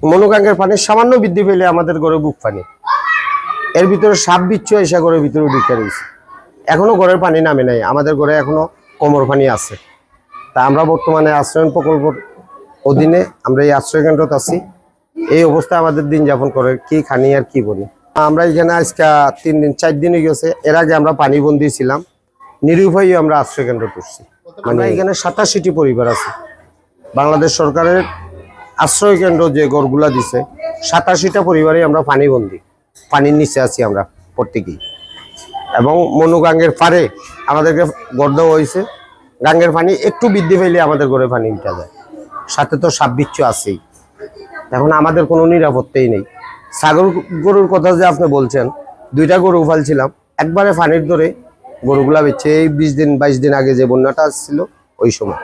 মনোকাঙ্কের পানি সামান্য বৃদ্ধি পেলে আমাদের ঘরে বুক পানি, এর ভিতরে সাপ বিচ্ছু এসে ঘরের ভিতরে ঢুকে রয়েছে। এখনো ঘরের পানি নামে নাই, আমাদের ঘরে এখনো কোমর পানি আছে। তা আমরা বর্তমানে আশ্রয়ণ প্রকল্পের অধীনে আমরা এই আশ্রয় কেন্দ্রতে আছি। এই অবস্থায় আমাদের দিন যাপন করে কি খানি আর কি বলি। আমরা এখানে আজকে 3 দিন 4 দিন হয়ে গেছে। এর আগে আমরা পানি বন্দি ছিলাম, নিরুপায় আমরা আশ্রয় কেন্দ্র করছি। মানে এখানে 87টি পরিবার আছে। বাংলাদেশ সরকারের আশ্রয় কেন্দ্র যে ঘরগুলা দিছে 87টা পরিবারে আমরা পানিবন্দি, পানির নিচে আছি আমরা প্রত্যেকেই। এবং মনুগাঙ্গের পারে আমাদেরকে ঘর দেওয়া হয়েছে। গাঙ্গের পানি একটু বৃদ্ধি পেলে আমাদের ঘরে পানি উঠে যায়, সাথে তো সাপ বিচ্ছু আছেই। এখন আমাদের কোনো নিরাপত্তাই নেই। ছাগল গরুর কথা যে আপনি বলছেন, 2টা গরু পালছিলাম, একবারে পানির ধরে গরুগুলা বেঁচে এই 20 দিন 22 দিন আগে যে বন্যাটা আসছিল ওই সময়।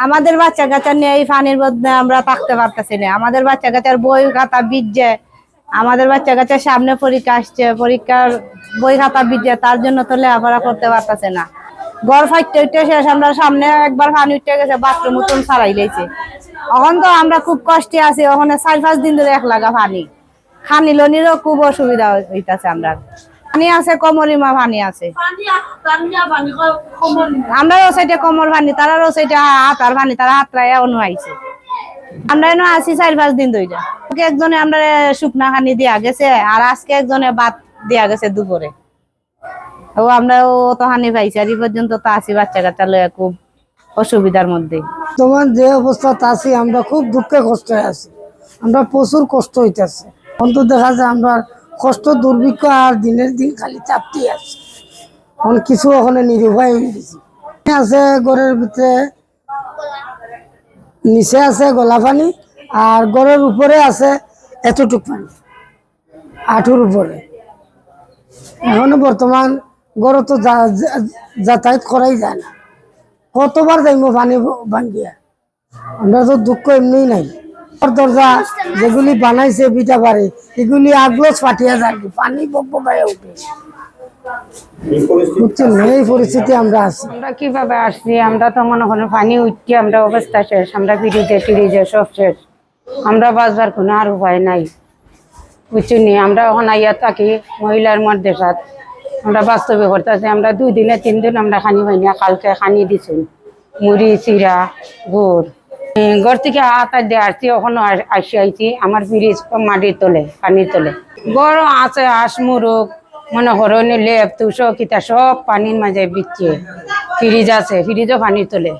আমাদের বাচ্চা কাচ্চা নিয়ে এই পানির মধ্যে আমরা থাকতে পারতেছি না। আমাদের বাচ্চা কাচ্চার বই খাতা ভিজছে, আমাদের বাচ্চা কাচ্চার সামনে পরীক্ষা আসছে, পরীক্ষার বই খাতা ভিজছে, তার জন্য তো লেখাপড়া করতে পারতেছে না। ঘর ফাইটতে উঠতে শেষ, আমরা সামনে একবার পানি উঠে গেছে, বাথরুম উঠুন ছাড়াই লেছে। এখন তো আমরা খুব কষ্টে আছি। ওখানে 4-5 দিন ধরে 1 লাগা পানি, খানি লনিরও খুব অসুবিধা হইতাছে। আমরা পানি আছে, কোমরিমা পানি আছে, আমরাও সাইডে কোমর পানি, তারাও সাইডে হাতার পানি, তারা হাতরায় অনুয়াইছে। আমরা এনে আছি 4-5 দিন ধরে। একজনে আমরা শুকনা খানি দিয়া গেছে, আর আজকে একজনে ভাত দিয়া গেছে দুপুরে। ও আমরাও তো হানি পাইছি, আর এই পর্যন্ত তো আছি বাচ্চা কাচ্চা লয়ে খুব অসুবিধার মধ্যে। তোমার যে অবস্থা আছি, আমরা খুব দুঃখে কষ্টে আছি। আমরা প্রচুর কষ্ট হইতেছে। অন্তত দেখা যায় আমরা কষ্ট দুর্ভিক্ষ আর দিনের দিন খালি চাপতে আছে। এখন কিছু ওখানে নিরুপায় হয়ে গেছি। আছে ঘরের ভিতরে, নিচে আছে গলা পানি, আর ঘরের উপরে আছে এতটুক পানি, হাঁটুর উপরে। এখনো বর্তমান ঘরে তো যাতায়াত করাই যায় না। কতবার যাইব পানি ভাঙ্গিয়া। আমরা তো দুঃখ এমনি নাই। দরজা যেগুলি বানাইছে বিটা পারে, এগুলি আগলো ফাটিয়া যায়, পানি বকবকায় উঠে। বুঝছেন, এই পরিস্থিতি আমরা আছি। আমরা কিভাবে আসছি, আমরা তো মনে করেন পানি উঠতে আমরা অবস্থা শেষ, আমরা ফিরিজে সব শেষ। আমরা বাঁচবার কোনো আর উপায় নাই, বুঝছি। আমরা ওখানে আইয়া থাকি মহিলার মধ্যে সাথ, আমরা বাস্তবে করতেছি। আমরা 2 দিনে 3 দিন আমরা খানি পাই না। কালকে খানি দিছি, মুড়ি চিরা গুড়। ঘর থেকে হাত দিয়ে আসছি, ওখানে আইছি। আমার ফ্রিজ মাটির তলে, পানির তলে। গরম আছে, হাঁস মুরগ মনে করেন লেপ তুষো কিতা সব পানির মাঝে বিচ্ছে। ফ্রিজ আছে, ফ্রিজও পানির তলে।